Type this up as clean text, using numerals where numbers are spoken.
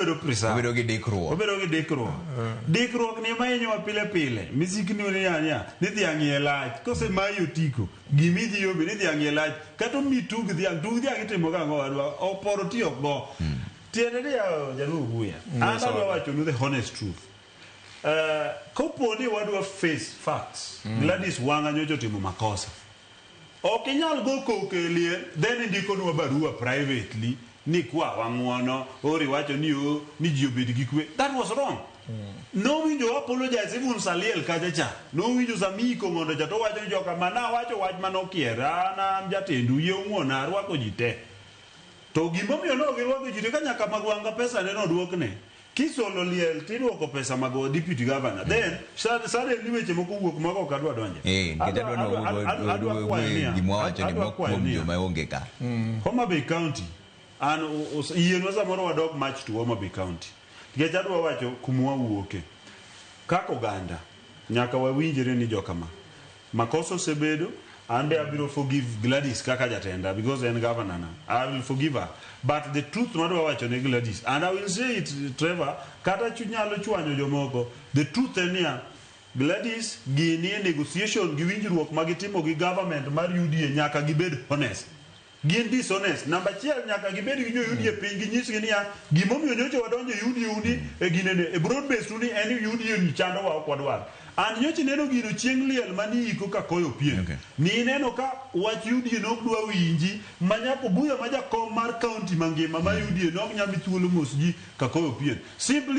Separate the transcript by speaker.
Speaker 1: obedo gi dikruok.
Speaker 2: Dikruok ni mainyo pile pile. Misik ni nya ni dhiang' e lach. Kose mayo tiko. Gimi dhi yobe ni dhiang' e lach. Kato mi tug dhiang' itimo ka ng'o oporo tiyo go. Tiende ni jaluo buya. And I wacho no the honest truth. Kopo ni wadwa face facts. Gladys Wanga nyocho timo makosa. Okinyal go kokelie then ndiko nwa barua privately. Ni kwa wang'uono ori wacho ni ji obed gi kwe. That was wrong. No winjo apologize even Saliel kacha. No winjo Zamiko mondo jato wacho ni joka mana wacho wach manokiera na jatendu ye ung'ona rwako jite. To gimomiyo no girwako jite ka nyaka magwanga pesa ne no duokne. Kisolo liel tiduoko pesa mago deputy governor. Then sare liweche moko wuok mago kadwa donje.
Speaker 1: Kita dwa onge ka.
Speaker 2: Homa Bay County. And yien was a moro dog match to Homa Bay County. Gejadwa wacho kumwa wuoke. Kako ganda. Nyaka wawinjire ni jokama. Makoso sebedo. And I will forgive Gladys kaka jatenda because I'm governor now. I will forgive her. But the truth madwa wacho ne Gladys. And I will say it, Trevor, kata chunyalo chwanyo jomoko. The truth enia Gladys gini negotiation giwinjruok magitimo gi government mar UDA nyaka gibed honest. Gin dishonest. Number 1 nyaka gibed gi jo UDA piny ginyisgi niya gimomiyo nyocha wadonjo UDA uni e ginene e broad based uni en UDA ni chando wa okwadwar. And nyocha neno gino chieng' liel mani iko ka koyo pien. Ni neno ka wach UDA nok dwa winji manyako buya majakom mar county mangima ma UDA nok nyami thuolo mos ji ka koyo pien. Simply